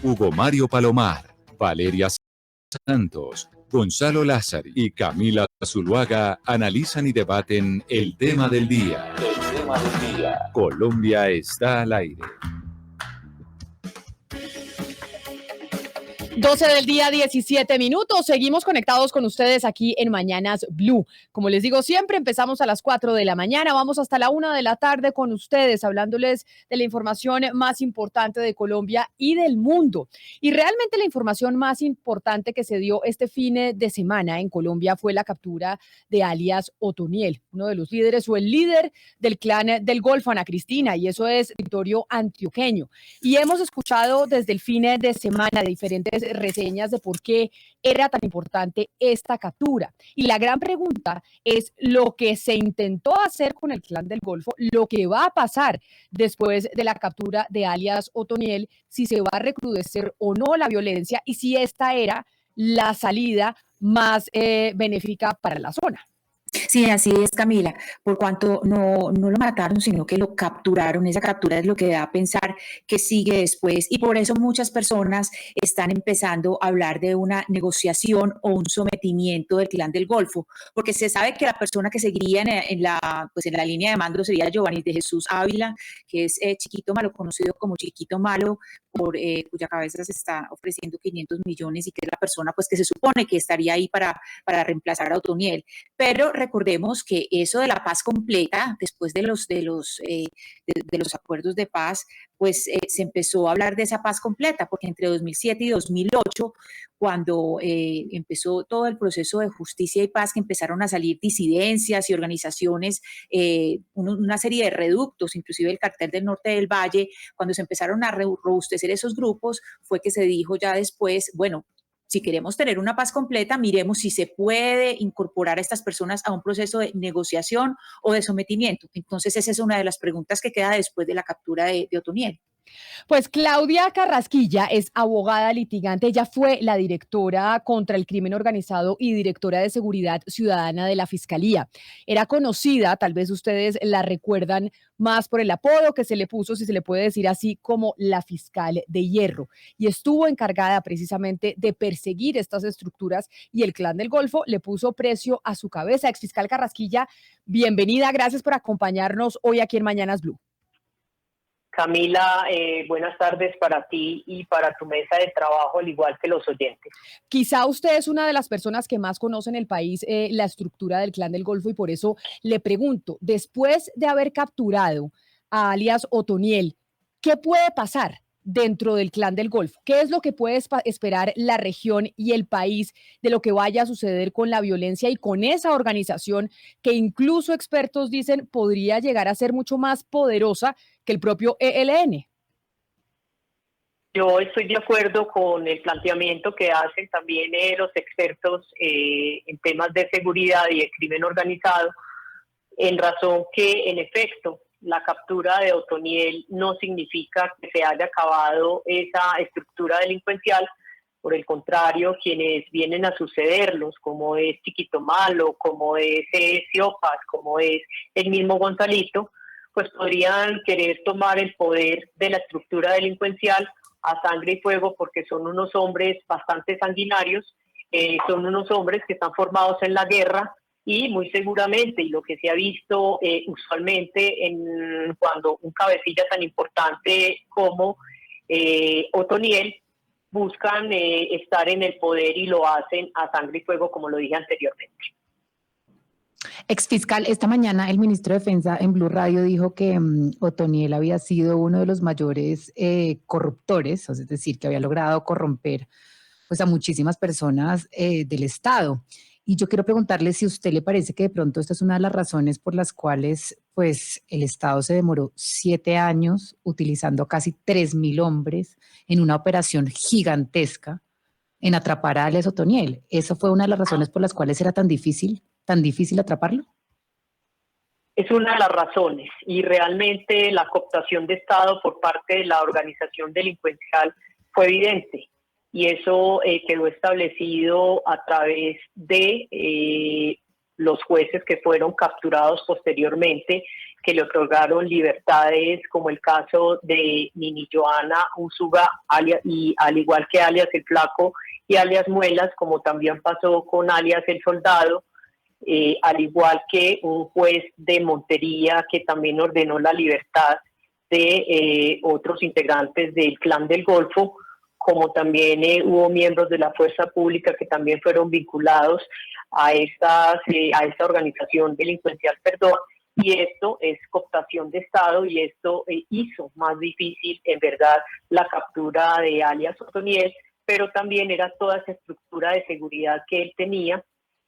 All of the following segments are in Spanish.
Hugo Mario Palomar, Valeria Santos, Gonzalo Lázaro y Camila Zuluaga analizan y debaten el tema del día. El tema del día. Colombia está al aire. 12 del día, 17 minutos. Seguimos conectados con ustedes aquí en Mañanas Blue. Como les digo siempre, empezamos a las 4 de la mañana, vamos hasta la 1 de la tarde con ustedes, hablándoles de la información más importante de Colombia y del mundo. Y realmente la información más importante que se dio este fin de semana en Colombia fue la captura de alias Otoniel, uno de los líderes o el líder del clan del Golfo, Ana Cristina, y eso es Victorio Antioqueño. Y hemos escuchado desde el fin de semana diferentes reseñas de por qué era tan importante esta captura. Y la gran pregunta es lo que se intentó hacer con el clan del Golfo, lo que va a pasar después de la captura de alias Otoniel, si se va a recrudecer o no la violencia y si esta era la salida más benéfica para la zona. Sí, así es, Camila, por cuanto no lo mataron, sino que lo capturaron. Esa captura es lo que da a pensar que sigue después y por eso muchas personas están empezando a hablar de una negociación o un sometimiento del clan del Golfo, porque se sabe que la persona que seguiría en la línea de mando sería Giovanni de Jesús Ávila, que es Chiquito Malo, conocido como Chiquito Malo, cuya cabeza se está ofreciendo 500 millones y que es la persona pues que se supone que estaría ahí para reemplazar a Otoniel. Pero recordemos que eso de la paz completa, después de los acuerdos de paz, pues se empezó a hablar de esa paz completa, porque entre 2007 y 2008, cuando empezó todo el proceso de justicia y paz, que empezaron a salir disidencias y organizaciones, una serie de reductos, inclusive el Cartel del Norte del Valle, cuando se empezaron a robustecer esos grupos, fue que se dijo ya después, bueno, si queremos tener una paz completa, miremos si se puede incorporar a estas personas a un proceso de negociación o de sometimiento. Entonces, esa es una de las preguntas que queda después de la captura de Otoniel. Pues Claudia Carrasquilla es abogada litigante. Ella fue la directora contra el crimen organizado y directora de seguridad ciudadana de la Fiscalía. Era conocida, tal vez ustedes la recuerdan más por el apodo que se le puso, si se le puede decir así, como la fiscal de hierro. Y estuvo encargada precisamente de perseguir estas estructuras y el clan del Golfo le puso precio a su cabeza. Exfiscal Carrasquilla, bienvenida. Gracias por acompañarnos hoy aquí en Mañanas Blue. Camila, buenas tardes para ti y para tu mesa de trabajo, al igual que los oyentes. Quizá usted es una de las personas que más conocen en el país la estructura del clan del Golfo y por eso le pregunto, después de haber capturado a alias Otoniel, ¿qué puede pasar dentro del clan del Golfo? ¿Qué es lo que puede esperar la región y el país de lo que vaya a suceder con la violencia y con esa organización que incluso expertos dicen podría llegar a ser mucho más poderosa que el propio ELN? Yo estoy de acuerdo con el planteamiento que hacen también los expertos en temas de seguridad y de crimen organizado, en razón que, en efecto, la captura de Otoniel no significa que se haya acabado esa estructura delincuencial. Por el contrario, quienes vienen a sucederlos, como es Chiquito Malo, como es Siopas, como es el mismo Gonzalito, pues podrían querer tomar el poder de la estructura delincuencial a sangre y fuego, porque son unos hombres bastante sanguinarios, son unos hombres que están formados en la guerra y muy seguramente, y lo que se ha visto usualmente cuando un cabecilla tan importante como Otoniel buscan estar en el poder y lo hacen a sangre y fuego, como lo dije anteriormente. Exfiscal, esta mañana el ministro de Defensa en Blue Radio dijo que Otoniel había sido uno de los mayores corruptores, es decir, que había logrado corromper pues, a muchísimas personas del Estado. Y yo quiero preguntarle si a usted le parece que de pronto esta es una de las razones por las cuales pues, el Estado se demoró 7 años utilizando casi 3.000 hombres en una operación gigantesca en atrapar a alias Otoniel. ¿Eso fue una de las razones por las cuales era tan difícil atraparlo? Es una de las razones, y realmente la cooptación de Estado por parte de la organización delincuencial fue evidente, y eso quedó establecido a través de los jueces que fueron capturados posteriormente que le otorgaron libertades, como el caso de Nini Johanna Usuga, y al igual que alias El Flaco y alias Muelas, como también pasó con alias El Soldado, al igual que un juez de Montería que también ordenó la libertad de otros integrantes del Clan del Golfo, como también hubo miembros de la fuerza pública que también fueron vinculados a esta organización delincuencial, perdón, y esto es cooptación de Estado, y esto hizo más difícil, en verdad, la captura de alias Otoniel, pero también era toda esa estructura de seguridad que él tenía.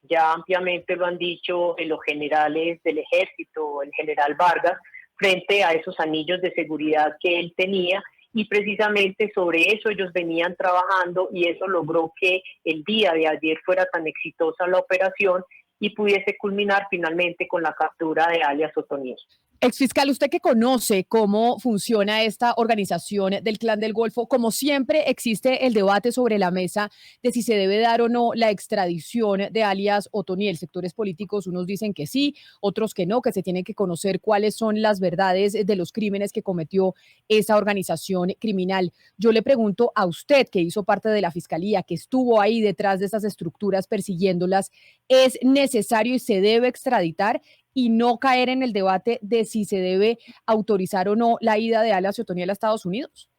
Ya ampliamente lo han dicho los generales del ejército, el general Vargas, frente a esos anillos de seguridad que él tenía, y precisamente sobre eso ellos venían trabajando, y eso logró que el día de ayer fuera tan exitosa la operación y pudiese culminar finalmente con la captura de alias Otoniel. Exfiscal, usted que conoce cómo funciona esta organización del Clan del Golfo, como siempre existe el debate sobre la mesa de si se debe dar o no la extradición de alias Otoniel. Sectores políticos, unos dicen que sí, otros que no, que se tiene que conocer cuáles son las verdades de los crímenes que cometió esa organización criminal. Yo le pregunto a usted, que hizo parte de la fiscalía, que estuvo ahí detrás de esas estructuras persiguiéndolas, ¿es necesario y se debe extraditar y no caer en el debate de si se debe autorizar o no la ida de alias Otoniel a Estados Unidos?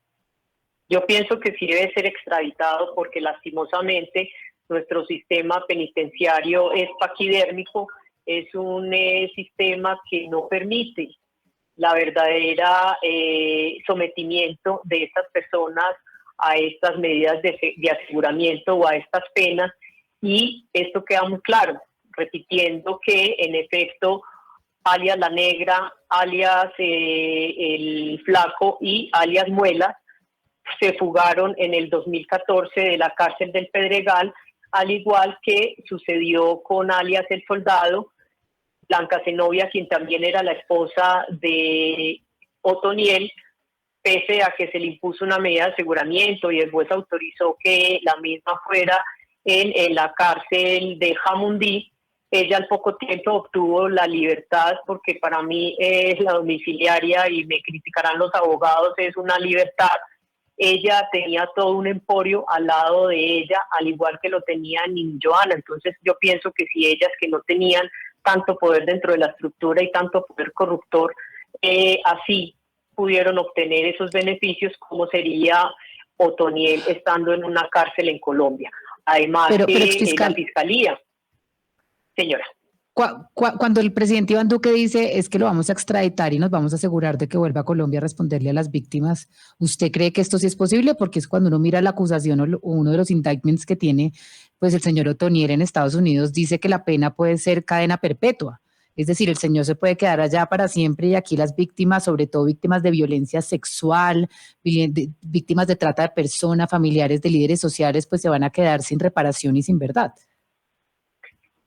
Yo pienso que sí debe ser extraditado, porque lastimosamente nuestro sistema penitenciario es paquidérmico, es un sistema que no permite la verdadera sometimiento de estas personas a estas medidas de aseguramiento o a estas penas, y esto queda muy claro, repitiendo que en efecto alias La Negra, alias El Flaco y alias Muelas se fugaron en el 2014 de la cárcel del Pedregal, al igual que sucedió con alias El Soldado, Blanca Zenobia, quien también era la esposa de Otoniel, pese a que se le impuso una medida de aseguramiento y el juez autorizó que la misma fuera en la cárcel de Jamundí. Ella al poco tiempo obtuvo la libertad, porque para mí es la domiciliaria, y me criticarán los abogados, es una libertad. Ella tenía todo un emporio al lado de ella, al igual que lo tenía Nini Johanna. Entonces yo pienso que si ellas, que no tenían tanto poder dentro de la estructura y tanto poder corruptor, así pudieron obtener esos beneficios, ¿cómo sería Otoniel estando en una cárcel en Colombia? Además, pero la fiscalía. Señora. Cuando el presidente Iván Duque dice es que lo vamos a extraditar y nos vamos a asegurar de que vuelva a Colombia a responderle a las víctimas, ¿usted cree que esto sí es posible? Porque es cuando uno mira la acusación o uno de los indictments que tiene pues el señor Otoniel en Estados Unidos, dice que la pena puede ser cadena perpetua. Es decir, el señor se puede quedar allá para siempre, y aquí las víctimas, sobre todo víctimas de violencia sexual, víctimas de trata de personas, familiares de líderes sociales, pues se van a quedar sin reparación y sin verdad.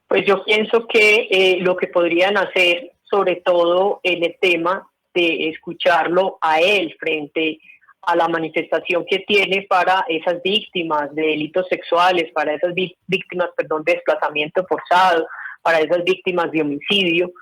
Pues yo pienso que lo que podrían hacer, sobre todo en el tema de escucharlo a él frente a la manifestación que tiene para esas víctimas de delitos sexuales, para esas víctimas, de desplazamiento forzado, para esas víctimas de homicidio,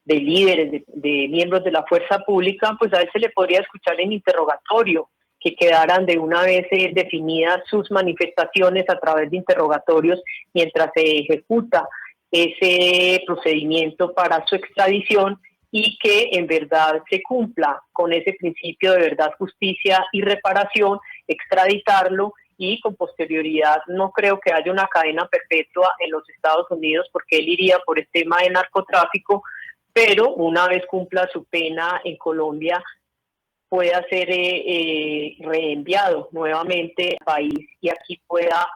de líderes, de miembros de la fuerza pública, pues a él se le podría escuchar en interrogatorio, que quedaran de una vez definidas sus manifestaciones a través de interrogatorios mientras se ejecuta ese procedimiento para su extradición, y que en verdad se cumpla con ese principio de verdad, justicia y reparación, extraditarlo, y con posterioridad no creo que haya una cadena perpetua en los Estados Unidos, porque él iría por el tema de narcotráfico, pero una vez cumpla su pena en Colombia pueda ser reenviado nuevamente al país, y aquí pueda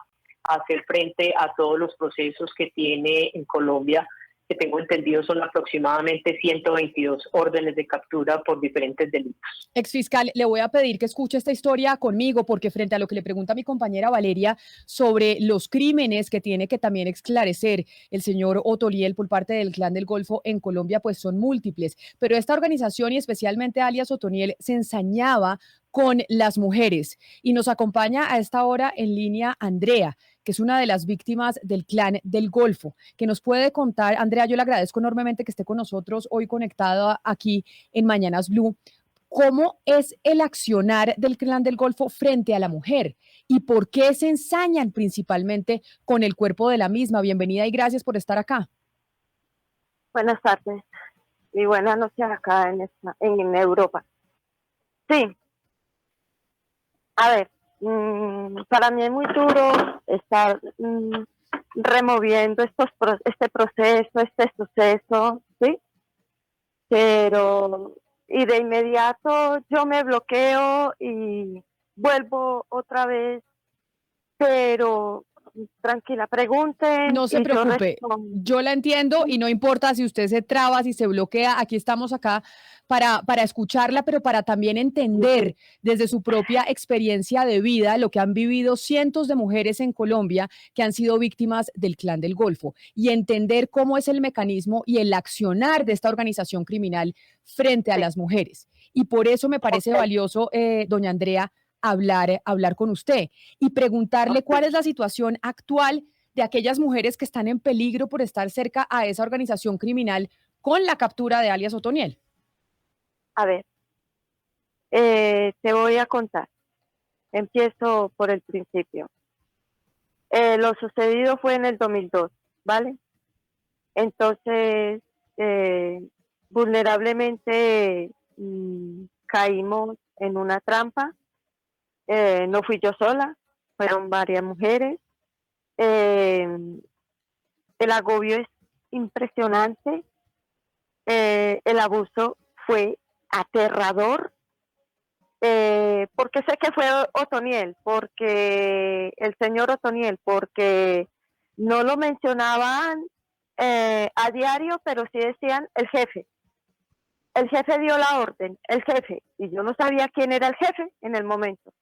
hacer frente a todos los procesos que tiene en Colombia, que tengo entendido son aproximadamente 122 órdenes de captura por diferentes delitos. Exfiscal, le voy a pedir que escuche esta historia conmigo, porque frente a lo que le pregunta mi compañera Valeria sobre los crímenes que tiene que también esclarecer el señor Otoniel por parte del Clan del Golfo en Colombia, pues son múltiples, pero esta organización, y especialmente alias Otoniel, se ensañaba con las mujeres, y nos acompaña a esta hora en línea Andrea. que es una de las víctimas del Clan del Golfo, que nos puede contar. Andrea, yo le agradezco enormemente que esté con nosotros hoy conectada aquí en Mañanas Blue. ¿Cómo es el accionar del Clan del Golfo frente a la mujer? ¿Y por qué se ensañan principalmente con el cuerpo de la misma? Bienvenida y gracias por estar acá. Buenas tardes y buenas noches acá en Europa. Sí, a ver, para mí es muy duro estar removiendo este proceso, este suceso, ¿sí? Pero, y de inmediato yo me bloqueo y vuelvo otra vez, pero tranquila, pregunten. No se y preocupe, yo la entiendo y no importa si usted se traba, si se bloquea, aquí estamos acá para escucharla, pero para también entender desde su propia experiencia de vida lo que han vivido cientos de mujeres en Colombia que han sido víctimas del Clan del Golfo y entender cómo es el mecanismo y el accionar de esta organización criminal frente a las mujeres. Y por eso me parece valioso, doña Andrea, hablar con usted y preguntarle cuál es la situación actual de aquellas mujeres que están en peligro por estar cerca a esa organización criminal con la captura de alias Otoniel. A ver, te voy a contar. Empiezo por el principio. Lo sucedido fue en el 2002, ¿vale? Entonces, vulnerablemente caímos en una trampa. No fui yo sola, fueron varias mujeres. El agobio es impresionante. El abuso fue aterrador. Porque sé que fue Otoniel, porque el señor Otoniel, porque no lo mencionaban a diario, pero sí decían el jefe. El jefe dio la orden, el jefe, y yo no sabía quién era el jefe en el momento.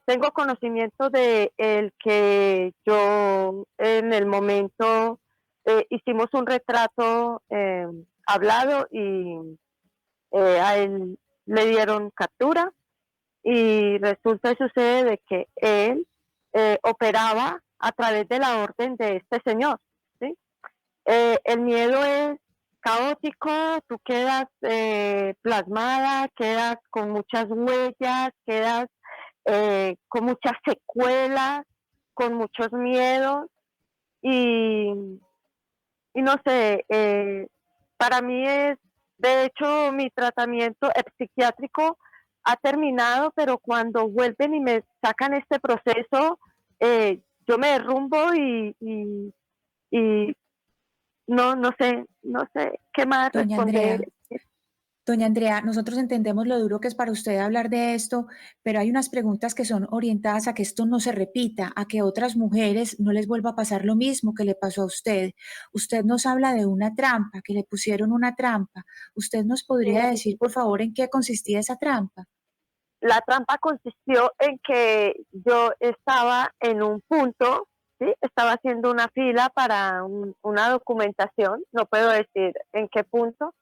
Tengo conocimiento de el que yo en el momento hicimos un retrato hablado y a él le dieron captura y resulta y sucede de que él operaba a través de la orden de este señor, ¿sí? El miedo es caótico, tú quedas plasmada, quedas con muchas huellas, quedas con muchas secuelas, con muchos miedos y no sé, para mí es, de hecho, mi tratamiento psiquiátrico ha terminado, pero cuando vuelven y me sacan este proceso, yo me derrumbo y no sé qué más Doña responder. Andrea. Doña Andrea, nosotros entendemos lo duro que es para usted hablar de esto, pero hay unas preguntas que son orientadas a que esto no se repita, a que otras mujeres no les vuelva a pasar lo mismo que le pasó a usted. Usted nos habla de una trampa, que le pusieron una trampa. ¿Usted nos podría decir, por favor, en qué consistía esa trampa? La trampa consistió en que yo estaba en un punto, ¿sí? Estaba haciendo una fila para una documentación, no puedo decir en qué punto,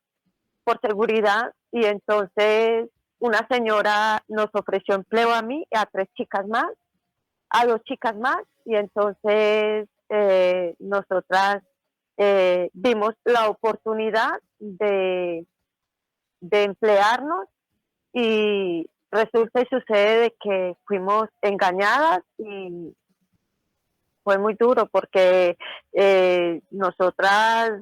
por seguridad, y entonces una señora nos ofreció empleo a mí y a 3 chicas más, a 2 chicas más, y entonces nosotras vimos la oportunidad de emplearnos y resulta y sucede de que fuimos engañadas y fue muy duro porque nosotras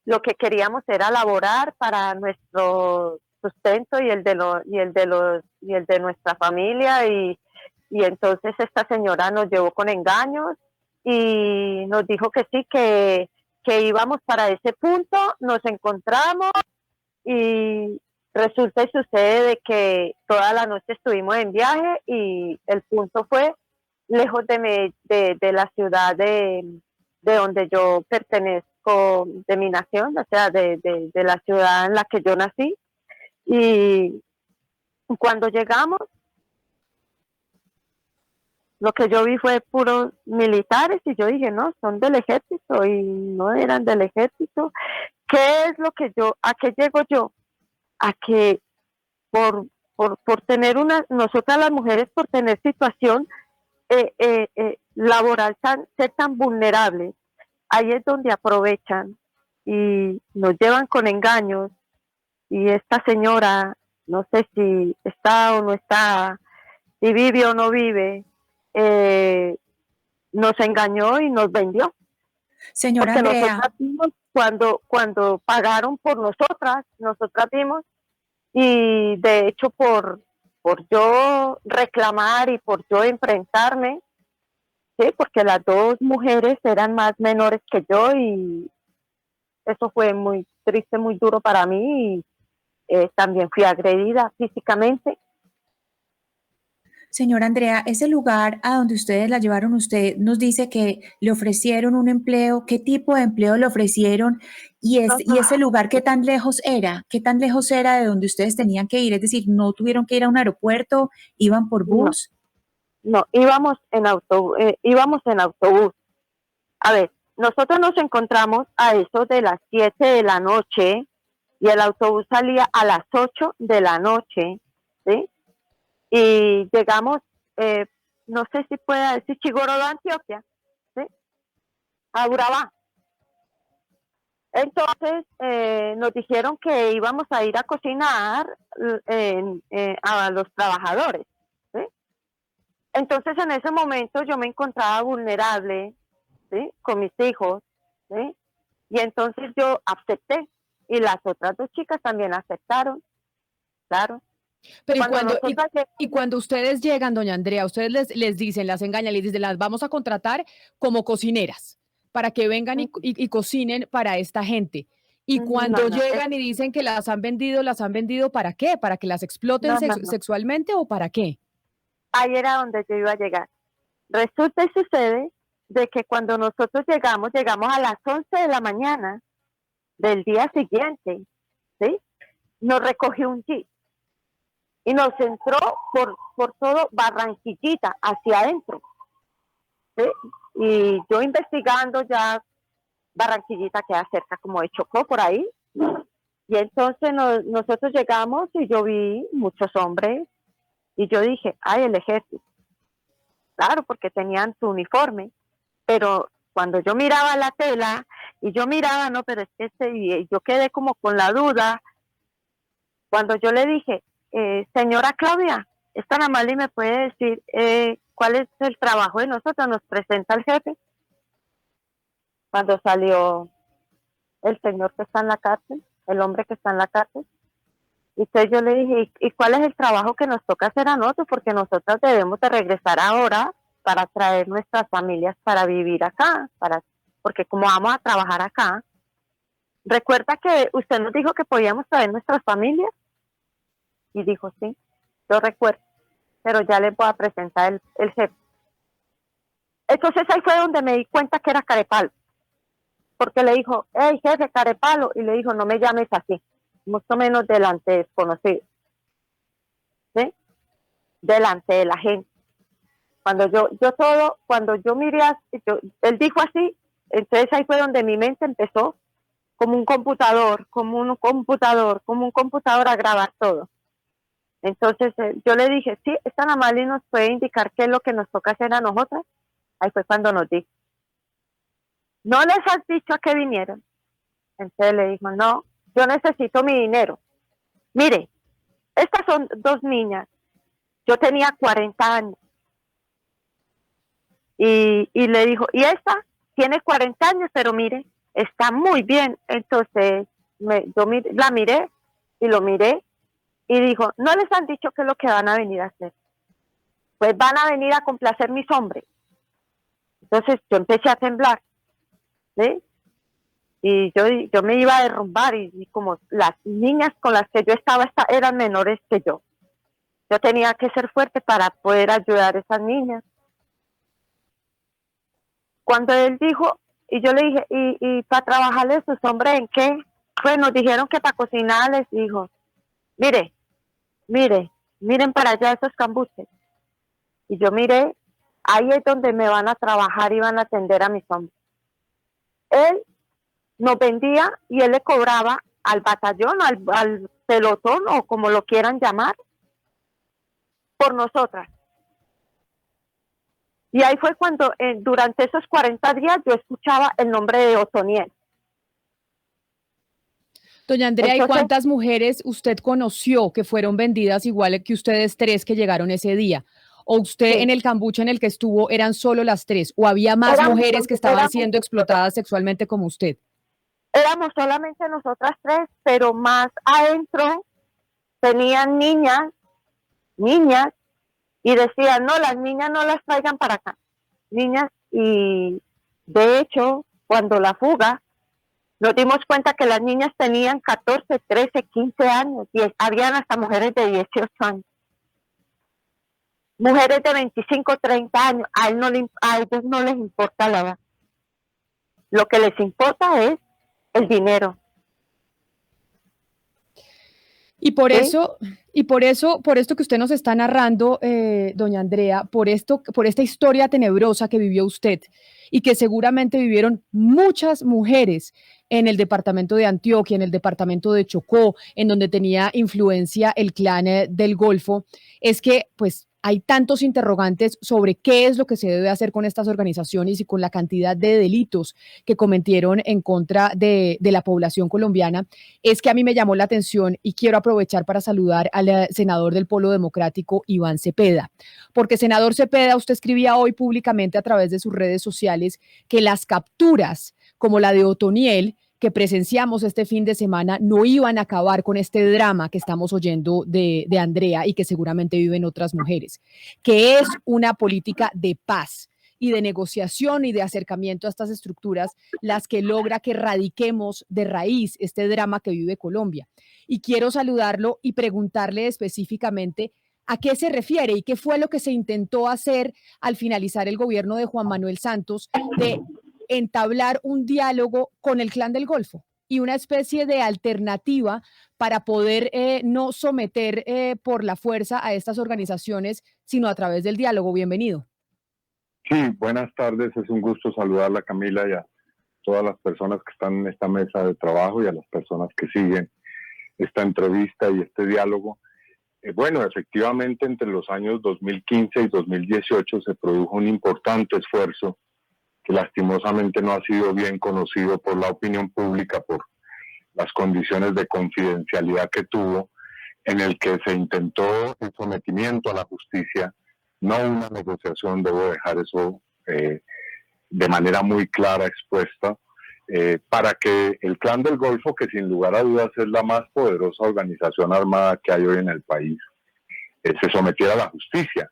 lo que queríamos era laborar para nuestro sustento y el de nuestra familia y entonces esta señora nos llevó con engaños y nos dijo que sí, que íbamos para ese punto, nos encontramos y resulta y sucede de que toda la noche estuvimos en viaje y el punto fue lejos de la ciudad de donde yo pertenezco, de mi nación, o sea, de la ciudad en la que yo nací. Y cuando llegamos, lo que yo vi fue puros militares y yo dije, no, son del ejército y no eran del ejército. ¿Qué es lo que a qué llego yo? A que por por tener nosotras las mujeres, por tener situación laboral, ser tan vulnerables, ahí es donde aprovechan y nos llevan con engaños. Y esta señora, no sé si está o no está, si vive o no vive, nos engañó y nos vendió. Señora Porque Andrea, nosotras vimos cuando pagaron por nosotras vimos, y de hecho por yo reclamar y por yo enfrentarme, sí, porque las dos mujeres eran más menores que yo y eso fue muy triste, muy duro para mí y también fui agredida físicamente. señora Andrea, ese lugar a donde ustedes la llevaron, usted nos dice que le ofrecieron un empleo. ¿Qué tipo de empleo le ofrecieron? Y ese lugar, ¿qué tan lejos era? ¿Qué tan lejos era de donde ustedes tenían que ir? Es decir, ¿no tuvieron que ir a un aeropuerto? ¿Iban por No, bus? no, íbamos en autobús. A ver, nosotros nos encontramos a eso de las 7 de la noche y el autobús salía a las 8 de la noche, ¿sí? Y llegamos, no sé si pueda decir Chigoró, Antioquia, ¿sí? A Urabá. Entonces nos dijeron que íbamos a ir a cocinar a los trabajadores, ¿sí? Entonces en ese momento yo me encontraba vulnerable, ¿sí? Con mis hijos, ¿sí? Y entonces yo acepté y las otras dos chicas también aceptaron, claro. Pero Cuando nosotras y cuando ustedes llegan, doña Andrea, ustedes les dicen, las engañan, les dicen, las vamos a contratar como cocineras para que vengan y cocinen para esta gente. Y cuando no, llegan y dicen que las han vendido ¿para qué? ¿Para que las exploten no. sexualmente o para qué? Ahí era donde yo iba a llegar. Resulta y sucede de que cuando nosotros llegamos a las 11 de la mañana del día siguiente, ¿sí? Nos recogió un jeep y nos entró por todo Barranquillita, hacia adentro, ¿sí? Y yo investigando ya, Barranquillita queda cerca como de Chocó, por ahí, y entonces nosotros llegamos y yo vi muchos hombres y yo dije, ay, el ejército, claro, porque tenían su uniforme, pero cuando yo miraba la tela y yo miraba, no, pero es que y yo quedé como con la duda, cuando yo le dije, señora Claudia, es tan amable y me puede decir cuál es el trabajo de nosotros, nos presenta el jefe. Cuando salió el señor que está en la cárcel, el hombre que está en la cárcel, y entonces yo le dije, ¿y cuál es el trabajo que nos toca hacer a nosotros? Porque nosotras debemos de regresar ahora para traer nuestras familias para vivir acá, porque como vamos a trabajar acá, recuerda que usted nos dijo que podíamos traer nuestras familias, y dijo, sí, yo recuerdo, pero ya les voy a presentar el jefe. Entonces ahí fue donde me di cuenta que era carepalo, porque le dijo, hey jefe, carepalo, y le dijo, no me llames así, mucho menos delante de desconocidos, ¿sí? Delante de la gente. Cuando cuando yo miré, él dijo así, entonces ahí fue donde mi mente empezó como un computador a grabar todo. Entonces yo le dije, sí, es tan amable y nos puede indicar qué es lo que nos toca hacer a nosotras. Ahí fue cuando nos dijo, ¿no les has dicho a qué vinieron? Entonces le dijo, no, yo necesito mi dinero. Mire, estas son dos niñas, yo tenía 40 años. Y le dijo, y esta tiene 40 años, pero mire, está muy bien. Entonces la miré y lo miré y dijo, no les han dicho qué es lo que van a venir a hacer. Pues van a venir a complacer mis hombres. Entonces yo empecé a temblar, ¿sí? Y yo me iba a derrumbar y como las niñas con las que yo estaba eran menores que yo tenía que ser fuerte para poder ayudar a esas niñas. Cuando él dijo, y yo le dije, ¿y para trabajarle a sus hombres en qué? Pues nos dijeron que para cocinarles, dijo, miren para allá esos cambuches. Y yo miré, ahí es donde me van a trabajar y van a atender a mis hombres. Él nos vendía y él le cobraba al batallón, al pelotón o como lo quieran llamar, por nosotras. Y ahí fue cuando durante esos 40 días yo escuchaba el nombre de Otoniel. Doña Andrea, ¿y Entonces, cuántas mujeres usted conoció que fueron vendidas igual que ustedes tres que llegaron ese día? ¿O usted sí, en el cambuche en el que estuvo eran solo las tres? ¿O había más mujeres que estaban siendo explotadas sexualmente como usted? éramos solamente nosotras tres, pero más adentro tenían niñas, y decían, no, las niñas no las traigan para acá. Niñas, y de hecho, cuando la fuga, nos dimos cuenta que las niñas tenían 14, 13, 15 años y habían hasta mujeres de 18 años. Mujeres de 25, 30 años, a ellos no les importa la edad. Lo que les importa es el dinero. Y por ¿Sí? eso, por esto que usted nos está narrando, doña Andrea, por esta historia tenebrosa que vivió usted y que seguramente vivieron muchas mujeres en el departamento de Antioquia, en el departamento de Chocó, en donde tenía influencia el clan del Golfo, es que pues hay tantos interrogantes sobre qué es lo que se debe hacer con estas organizaciones y con la cantidad de delitos que cometieron en contra de la población colombiana, es que a mí me llamó la atención y quiero aprovechar para saludar al senador del Polo Democrático, Iván Cepeda. Porque, senador Cepeda, usted escribía hoy públicamente a través de sus redes sociales que las capturas, como la de Otoniel, que presenciamos este fin de semana, no iban a acabar con este drama que estamos oyendo de Andrea y que seguramente viven otras mujeres, que es una política de paz y de negociación y de acercamiento a estas estructuras las que logra que erradiquemos de raíz este drama que vive Colombia. Y quiero saludarlo y preguntarle específicamente a qué se refiere y qué fue lo que se intentó hacer al finalizar el gobierno de Juan Manuel Santos de entablar un diálogo con el Clan del Golfo y una especie de alternativa para poder no someter por la fuerza a estas organizaciones, sino a través del diálogo. Bienvenido. Sí, buenas tardes, es un gusto saludarla, Camila, y a todas las personas que están en esta mesa de trabajo y a las personas que siguen esta entrevista y este diálogo. Bueno, efectivamente, entre los años 2015 y 2018 se produjo un importante esfuerzo que lastimosamente no ha sido bien conocido por la opinión pública por las condiciones de confidencialidad que tuvo, en el que se intentó el sometimiento a la justicia, no una negociación, debo dejar eso de manera muy clara expuesta, para que el Clan del Golfo, que sin lugar a dudas es la más poderosa organización armada que hay hoy en el país, se sometiera a la justicia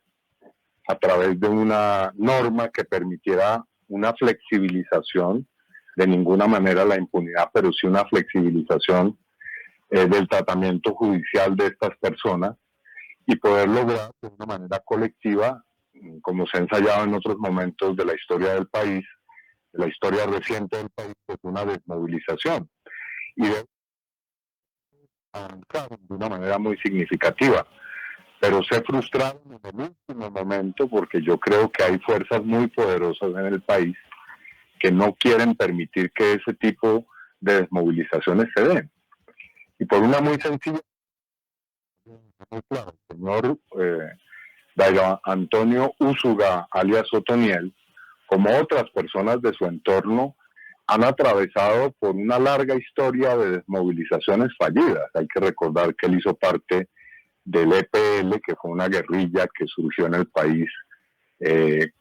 a través de una norma que permitiera una flexibilización, de ninguna manera la impunidad, pero sí una flexibilización del tratamiento judicial de estas personas y poder lograr de una manera colectiva, como se ha ensayado en otros momentos de la historia del país, de la historia reciente del país, pues una desmovilización y de avanzar de una manera muy significativa. Pero se frustraron en el último momento porque yo creo que hay fuerzas muy poderosas en el país que no quieren permitir que ese tipo de desmovilizaciones se den. Y por una muy sencilla, muy claro, el señor Dayo Antonio Úsuga, alias Otoniel, como otras personas de su entorno, han atravesado por una larga historia de desmovilizaciones fallidas. Hay que recordar que él hizo parte del EPL, que fue una guerrilla que surgió en el país, en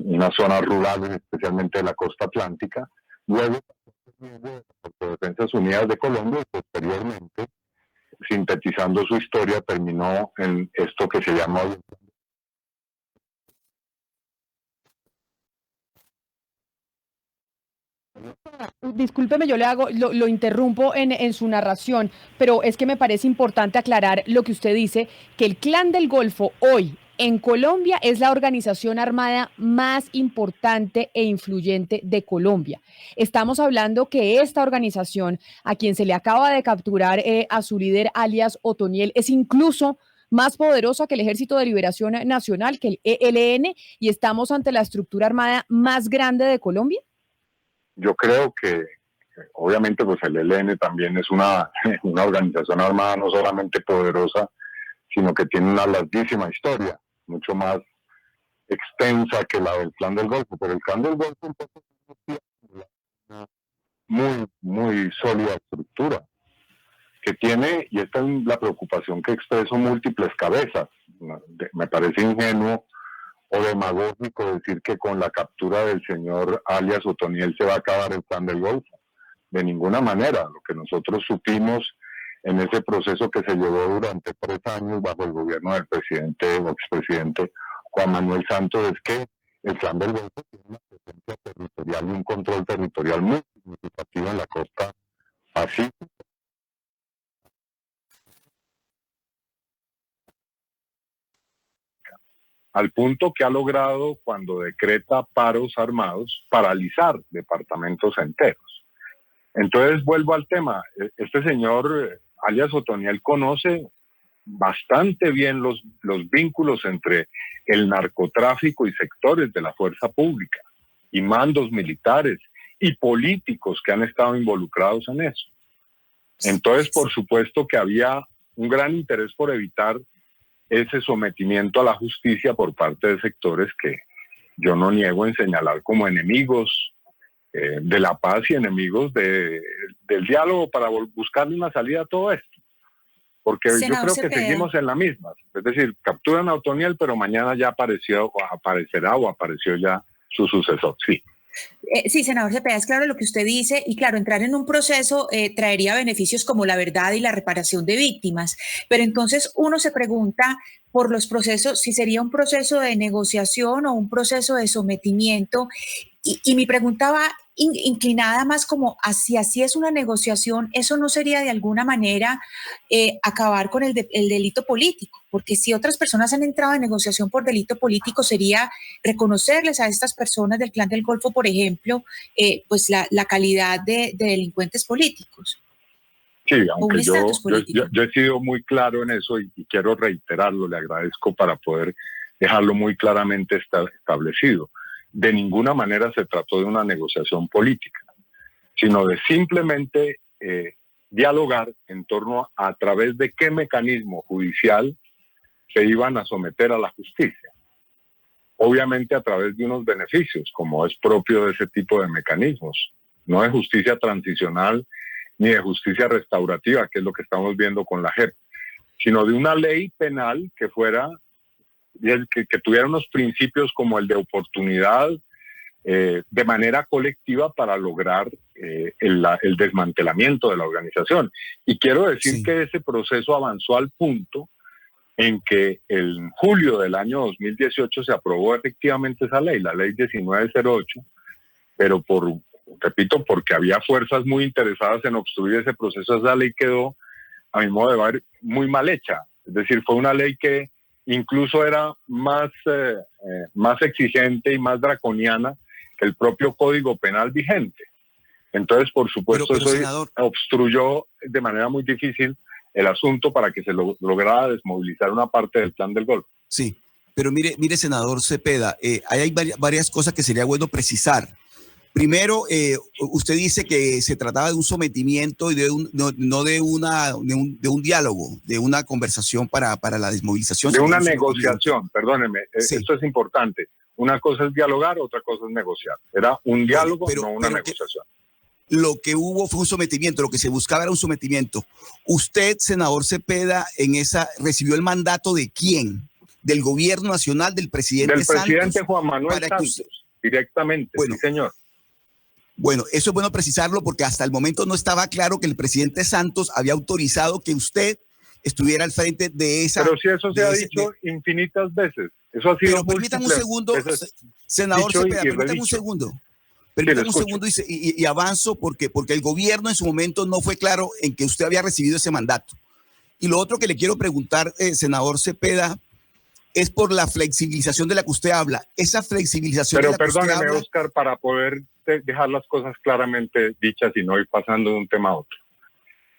unas zonas rurales, especialmente de la costa atlántica. Luego, de Defensas Unidas de Colombia, y posteriormente, sintetizando su historia, terminó en esto que se llamó... Discúlpeme, yo lo interrumpo en su narración, pero es que me parece importante aclarar lo que usted dice, que el Clan del Golfo hoy en Colombia es la organización armada más importante e influyente de Colombia. Estamos hablando que esta organización, a quien se le acaba de capturar a su líder alias Otoniel, es incluso más poderosa que el Ejército de Liberación Nacional, que el ELN, y estamos ante la estructura armada más grande de Colombia. Yo creo que obviamente pues el ELN también es una organización armada no solamente poderosa, sino que tiene una larguísima historia, mucho más extensa que la del Clan del Golfo, pero el Clan del Golfo entonces una muy sólida estructura que tiene, y esta es la preocupación que expreso, múltiples cabezas. Me parece ingenuo o demagógico decir que con la captura del señor alias Otoniel se va a acabar el Clan del Golfo. De ninguna manera. Lo que nosotros supimos en ese proceso que se llevó durante 3 años bajo el gobierno del presidente o expresidente Juan Manuel Santos es que el Clan del Golfo tiene una presencia territorial y un control territorial muy significativo en la costa pacífica. Al punto que ha logrado, cuando decreta paros armados, paralizar departamentos enteros. Entonces vuelvo al tema. Este señor alias Otoniel conoce bastante bien los vínculos entre el narcotráfico y sectores de la fuerza pública, y mandos militares y políticos que han estado involucrados en eso. Entonces, por supuesto que había un gran interés por evitar ese sometimiento a la justicia por parte de sectores que yo no niego en señalar como enemigos de la paz y enemigos del diálogo para buscarle una salida a todo esto. Porque Senador yo creo que Cepeda. seguimos en la misma. Es decir, capturan a Otoniel, pero mañana ya apareció ya su sucesor. Sí. Sí, senador Cepeda, es claro lo que usted dice, y claro, entrar en un proceso traería beneficios como la verdad y la reparación de víctimas, pero entonces uno se pregunta por los procesos, si sería un proceso de negociación o un proceso de sometimiento, y mi pregunta va inclinada más como hacia si es una negociación, eso no sería de alguna manera acabar con el delito político, porque si otras personas han entrado en negociación por delito político, sería reconocerles a estas personas del Clan del Golfo, por ejemplo, pues la calidad de delincuentes políticos. Sí, aunque yo he sido muy claro en eso y quiero reiterarlo, le agradezco para poder dejarlo muy claramente establecido. De ninguna manera se trató de una negociación política, sino de simplemente dialogar en torno a través de qué mecanismo judicial se iban a someter a la justicia. Obviamente a través de unos beneficios, como es propio de ese tipo de mecanismos, no de justicia transicional ni de justicia restaurativa, que es lo que estamos viendo con la JEP, sino de una ley penal que fuera, que tuviera unos principios como el de oportunidad de manera colectiva para lograr el desmantelamiento de la organización. Y quiero decir que ese proceso avanzó al punto en que en julio del año 2018 se aprobó efectivamente esa ley, la ley 1908, pero repito, porque había fuerzas muy interesadas en obstruir ese proceso, esa ley quedó, a mi modo de ver, muy mal hecha. Es decir, fue una ley que incluso era más exigente y más draconiana que el propio Código Penal vigente. Entonces, por supuesto, pero eso senador, obstruyó de manera muy difícil el asunto para que se lograra desmovilizar una parte del Plan del Golfo. Sí, pero mire, senador Cepeda, hay varias cosas que sería bueno precisar. Primero, usted dice que se trataba de un sometimiento y no de un diálogo, de una conversación para la desmovilización. De una negociación, perdóneme, sí. Esto es importante. Una cosa es dialogar, otra cosa es negociar. Era un diálogo, no una negociación. Lo que hubo fue un sometimiento, lo que se buscaba era un sometimiento. Usted, senador Cepeda, recibió el mandato ¿de quién? ¿Del gobierno nacional, del presidente Santos? Del presidente Juan Manuel Santos, directamente, bueno, sí, señor. Bueno, eso es bueno precisarlo porque hasta el momento no estaba claro que el presidente Santos había autorizado que usted estuviera al frente de esa... Pero si eso se ha dicho infinitas veces. Eso ha sido... Pero permítame un segundo, senador Cepeda, permítame un segundo. Permítame un segundo y avanzo porque el gobierno en su momento no fue claro en que usted había recibido ese mandato. Y lo otro que le quiero preguntar, senador Cepeda, es por la flexibilización de la que usted habla. Esa flexibilización de la que usted habla... Pero perdóneme, Oscar, para poder dejar las cosas claramente dichas y no ir pasando de un tema a otro.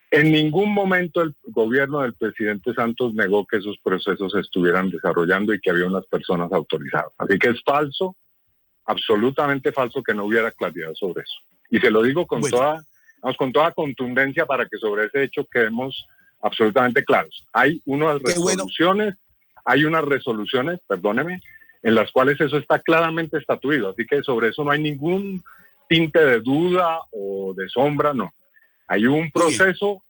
En ningún momento el gobierno del presidente Santos negó que esos procesos se estuvieran desarrollando y que había unas personas autorizadas. Así que es falso, absolutamente falso que no hubiera claridad sobre eso. Y se lo digo con toda contundencia para que sobre ese hecho quedemos absolutamente claros. Hay unas resoluciones, perdóneme, en las cuales eso está claramente estatuido, así que sobre eso no hay ningún tinte de duda o de sombra, no. Hay un proceso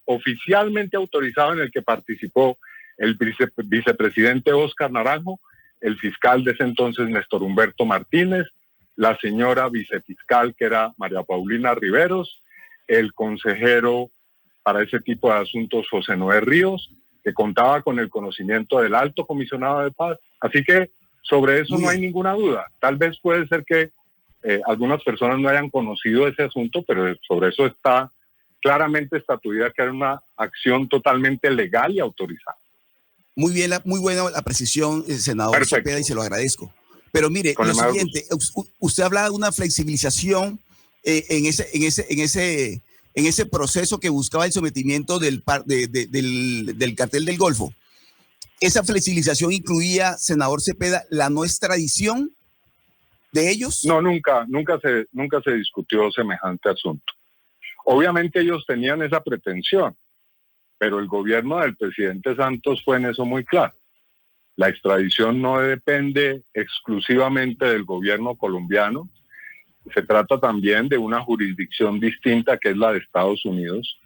oficialmente autorizado en el que participó el vicepresidente Óscar Naranjo, el fiscal de ese entonces Néstor Humberto Martínez, la señora vicefiscal que era María Paulina Riveros, el consejero para ese tipo de asuntos José Noé Ríos, que contaba con el conocimiento del alto comisionado de paz. Así que sobre eso no hay ninguna duda. Tal vez puede ser que algunas personas no hayan conocido ese asunto, pero sobre eso está claramente estatuida que era una acción totalmente legal y autorizada. Muy bien, muy buena la precisión, senador Cepeda, y se lo agradezco. Pero mire, lo siguiente, usted habla de una flexibilización en ese proceso que buscaba el sometimiento del cartel del Golfo. ¿Esa flexibilización incluía, senador Cepeda, la no extradición de ellos? No, nunca se discutió semejante asunto. Obviamente ellos tenían esa pretensión, pero el gobierno del presidente Santos fue en eso muy claro. La extradición no depende exclusivamente del gobierno colombiano. Se trata también de una jurisdicción distinta que es la de Estados Unidos.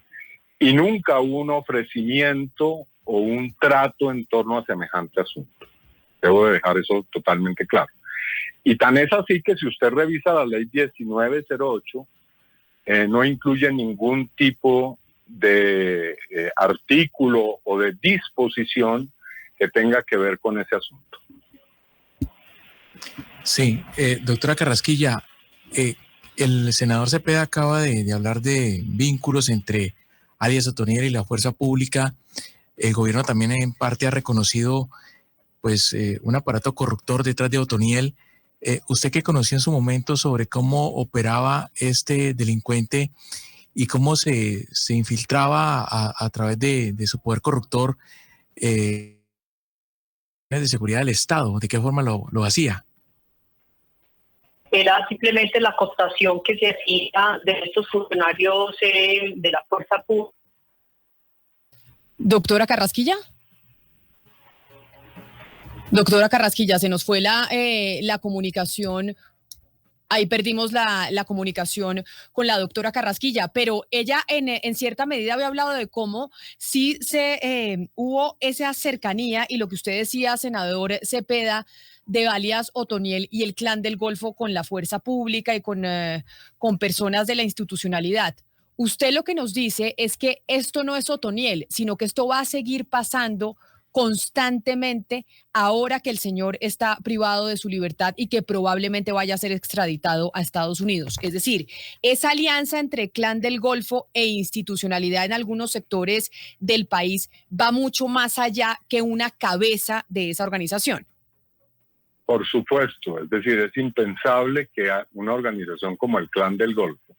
Y nunca hubo un ofrecimiento o un trato en torno a semejante asunto. Debo de dejar eso totalmente claro. Y tan es así que si usted revisa la ley 1908, no incluye ningún tipo de artículo o de disposición que tenga que ver con ese asunto. Sí, doctora Carrasquilla, el senador Cepeda acaba de hablar de vínculos entre alias Otoniel y la fuerza pública. El gobierno también en parte ha reconocido pues un aparato corruptor detrás de Otoniel. ¿Usted qué conocía en su momento sobre cómo operaba este delincuente y cómo se infiltraba a través de su poder corruptor de seguridad del Estado? ¿De qué forma lo hacía? Era simplemente la cooptación que se hacía de estos funcionarios de la fuerza pública. Doctora Carrasquilla. Doctora Carrasquilla, se nos fue la comunicación. Ahí perdimos la comunicación con la doctora Carrasquilla, pero ella en cierta medida había hablado de cómo sí hubo esa cercanía y lo que usted decía, senador Cepeda, de alias Otoniel y el Clan del Golfo con la fuerza pública y con personas de la institucionalidad. Usted lo que nos dice es que esto no es Otoniel, sino que esto va a seguir pasando constantemente ahora que el señor está privado de su libertad y que probablemente vaya a ser extraditado a Estados Unidos. Es decir, esa alianza entre Clan del Golfo e institucionalidad en algunos sectores del país va mucho más allá que una cabeza de esa organización. Por supuesto, es decir, es impensable que una organización como el Clan del Golfo,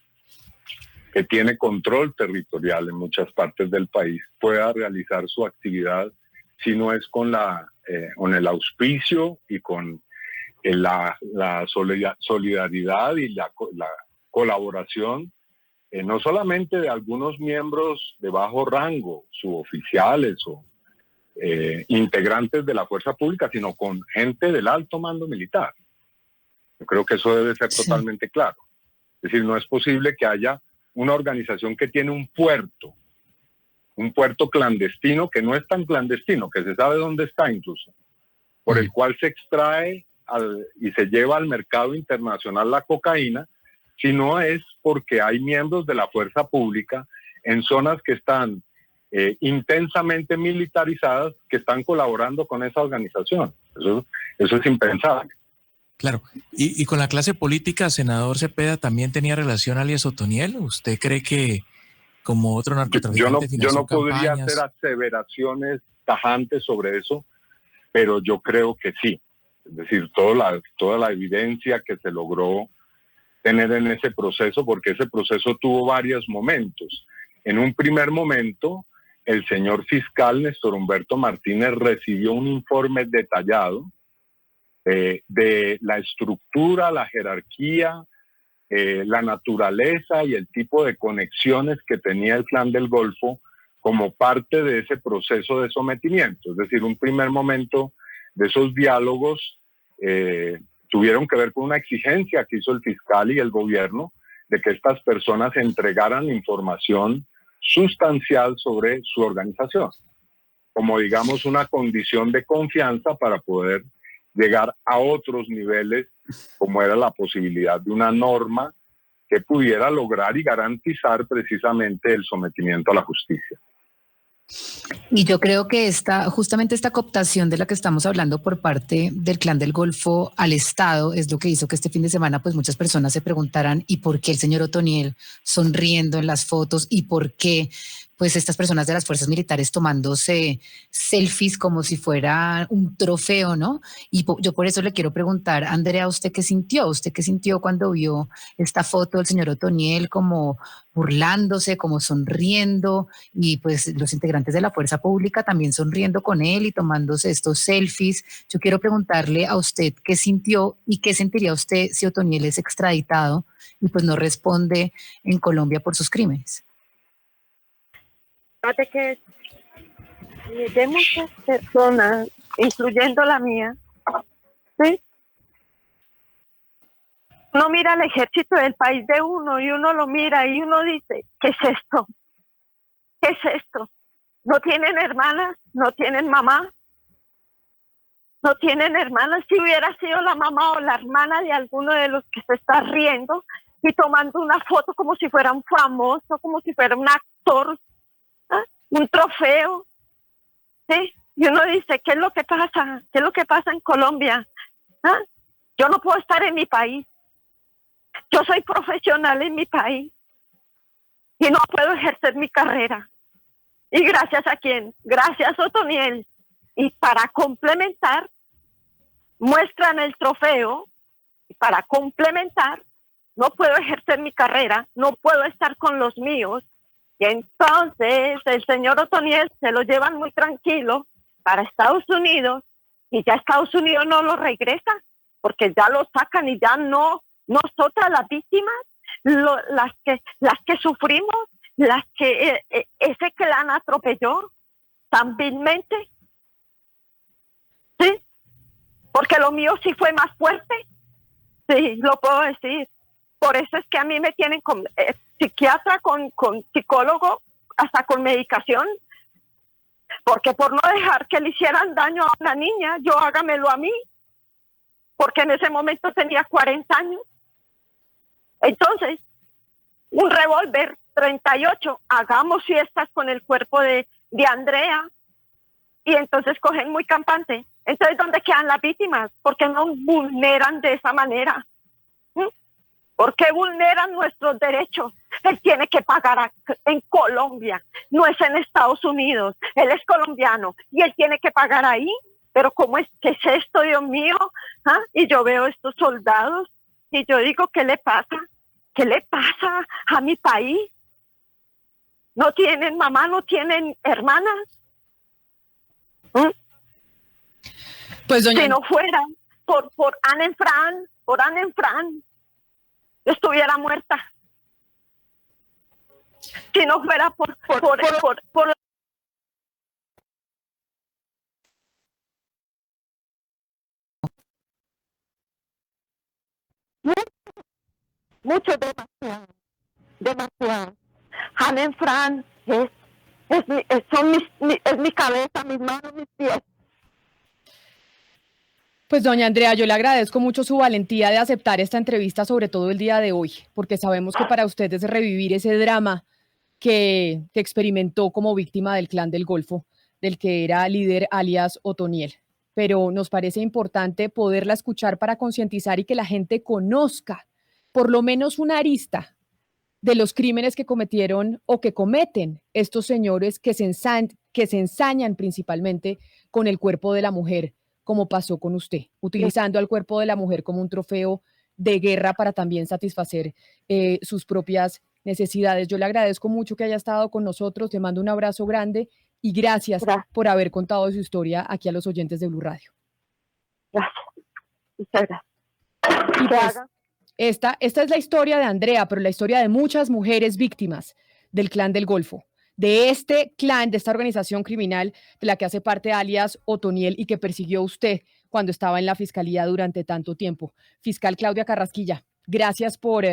que tiene control territorial en muchas partes del país, pueda realizar su actividad si no es con el auspicio y con la solidaridad y la colaboración, no solamente de algunos miembros de bajo rango, suboficiales o integrantes de la fuerza pública, sino con gente del alto mando militar. Yo creo que eso debe ser totalmente claro. Es decir, no es posible que haya una organización que tiene un puerto clandestino, que no es tan clandestino, que se sabe dónde está incluso, por el cual se extrae y se lleva al mercado internacional la cocaína, sino es porque hay miembros de la fuerza pública en zonas que están intensamente militarizadas, que están colaborando con esa organización. Eso es impensable. Claro. ¿Y con la clase política, senador Cepeda, también tenía relación alias Otoniel? ¿Usted cree que como otro narcotraficante yo no podría hacer aseveraciones tajantes sobre eso, pero yo creo que sí. Es decir, toda la evidencia que se logró tener en ese proceso, porque ese proceso tuvo varios momentos. En un primer momento, el señor fiscal Néstor Humberto Martínez recibió un informe detallado de la estructura, la jerarquía, la naturaleza y el tipo de conexiones que tenía el Clan del Golfo como parte de ese proceso de sometimiento. Es decir, un primer momento de esos diálogos tuvieron que ver con una exigencia que hizo el fiscal y el gobierno de que estas personas entregaran información sustancial sobre su organización, como digamos una condición de confianza para poder llegar a otros niveles, como era la posibilidad de una norma que pudiera lograr y garantizar precisamente el sometimiento a la justicia. Y yo creo que justamente esta cooptación de la que estamos hablando por parte del Clan del Golfo al Estado es lo que hizo que este fin de semana pues muchas personas se preguntaran ¿y por qué el señor Otoniel sonriendo en las fotos? ¿Y por qué pues estas personas de las fuerzas militares tomándose selfies como si fuera un trofeo, ¿no? Y yo por eso le quiero preguntar, Andrea, ¿usted qué sintió? ¿Usted qué sintió cuando vio esta foto del señor Otoniel como burlándose, como sonriendo, y pues los integrantes de la fuerza pública también sonriendo con él y tomándose estos selfies? Yo quiero preguntarle a usted qué sintió y qué sentiría usted si Otoniel es extraditado y pues no responde en Colombia por sus crímenes. Fíjate que de muchas personas, incluyendo la mía, ¿sí? Uno mira el ejército del país de uno y uno lo mira y uno dice, ¿qué es esto? ¿Qué es esto? ¿No tienen hermanas? ¿No tienen mamá? ¿No tienen hermanas? Si hubiera sido la mamá o la hermana de alguno de los que se está riendo y tomando una foto como si fuera un famoso, como si fuera un actor, ¿ah? Un trofeo, ¿sí? Y uno dice, ¿qué es lo que pasa? ¿Qué es lo que pasa en Colombia? ¿Ah? Yo no puedo estar en mi país. Yo soy profesional en mi país y no puedo ejercer mi carrera. ¿Y gracias a quién? Gracias a Otoniel. Y para complementar, muestran el trofeo. Y para complementar, no puedo ejercer mi carrera, no puedo estar con los míos. Y entonces el señor Otoniel se lo llevan muy tranquilo para Estados Unidos y ya Estados Unidos no lo regresa porque ya lo sacan y ya no, nosotras las víctimas, las que sufrimos, las que ese clan atropelló tan vilmente, ¿sí? Porque lo mío sí fue más fuerte, sí, lo puedo decir. Por eso es que a mí me tienen con psiquiatra, con psicólogo, hasta con medicación, porque por no dejar que le hicieran daño a una niña, yo hágamelo a mí, porque en ese momento tenía 40 años. Entonces, un revólver 38, hagamos fiestas con el cuerpo de Andrea, y entonces cogen muy campante. Entonces, ¿dónde quedan las víctimas? ¿Por qué nos vulneran de esa manera? ¿Por qué vulneran nuestros derechos? Él tiene que pagar en Colombia, no es en Estados Unidos. Él es colombiano y él tiene que pagar ahí. Pero ¿cómo es que es esto, Dios mío? ¿Ah? Y yo veo estos soldados y yo digo, ¿qué le pasa? ¿Qué le pasa a mi país? ¿No tienen mamá, no tienen hermanas? Pues doña... Si no fuera por Anne Frank, estuviera muerta. Si no fuera por mucho, demasiado. Anne Frank es mi cabeza, mis manos, mis pies. Pues doña Andrea, yo le agradezco mucho su valentía de aceptar esta entrevista, sobre todo el día de hoy, porque sabemos que para usted es revivir ese drama que experimentó como víctima del Clan del Golfo, del que era líder alias Otoniel. Pero nos parece importante poderla escuchar para concientizar y que la gente conozca por lo menos una arista de los crímenes que cometieron o que cometen estos señores que se ensañan principalmente con el cuerpo de la mujer, como pasó con usted, utilizando al cuerpo de la mujer como un trofeo de guerra para también satisfacer sus propias necesidades. Yo le agradezco mucho que haya estado con nosotros, le mando un abrazo grande y gracias por haber contado su historia aquí a los oyentes de Blue Radio. Gracias. Muchas gracias. Y pues, esta es la historia de Andrea, pero la historia de muchas mujeres víctimas del Clan del Golfo, de este clan, de esta organización criminal de la que hace parte alias Otoniel y que persiguió usted cuando estaba en la fiscalía durante tanto tiempo. Fiscal Claudia Carrasquilla, gracias por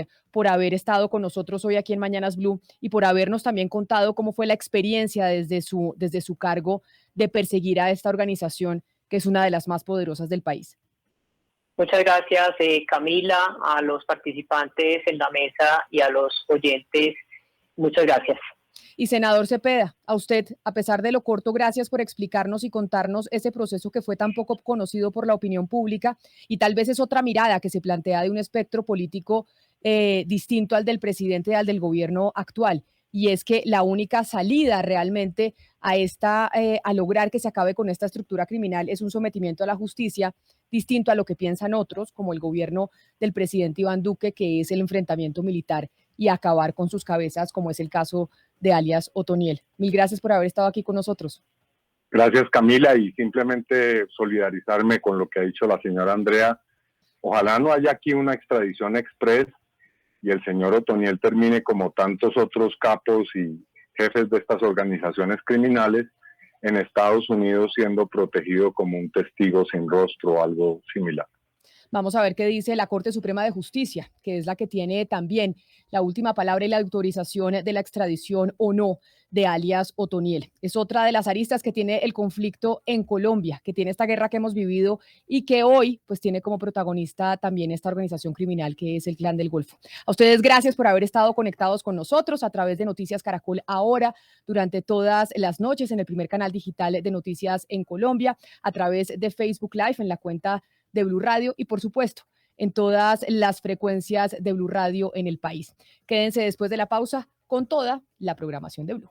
haber estado con nosotros hoy aquí en Mañanas Blue y por habernos también contado cómo fue la experiencia desde su cargo de perseguir a esta organización que es una de las más poderosas del país. Muchas gracias, Camila, a los participantes en la mesa y a los oyentes. Muchas gracias. Y senador Cepeda, a usted, a pesar de lo corto, gracias por explicarnos y contarnos ese proceso que fue tan poco conocido por la opinión pública y tal vez es otra mirada que se plantea de un espectro político distinto al del presidente y al del gobierno actual. Y es que la única salida realmente a lograr que se acabe con esta estructura criminal es un sometimiento a la justicia distinto a lo que piensan otros, como el gobierno del presidente Iván Duque, que es el enfrentamiento militar y acabar con sus cabezas, como es el caso de alias Otoniel. Mil gracias por haber estado aquí con nosotros. Gracias, Camila, y simplemente solidarizarme con lo que ha dicho la señora Andrea. Ojalá no haya aquí una extradición express y el señor Otoniel termine como tantos otros capos y jefes de estas organizaciones criminales en Estados Unidos siendo protegido como un testigo sin rostro o algo similar. Vamos a ver qué dice la Corte Suprema de Justicia, que es la que tiene también la última palabra y la autorización de la extradición o no de alias Otoniel. Es otra de las aristas que tiene el conflicto en Colombia, que tiene esta guerra que hemos vivido y que hoy pues tiene como protagonista también esta organización criminal que es el Clan del Golfo. A ustedes gracias por haber estado conectados con nosotros a través de Noticias Caracol Ahora, durante todas las noches en el primer canal digital de noticias en Colombia, a través de Facebook Live en la cuenta de Blue Radio y por supuesto en todas las frecuencias de Blue Radio en el país. Quédense después de la pausa con toda la programación de Blue.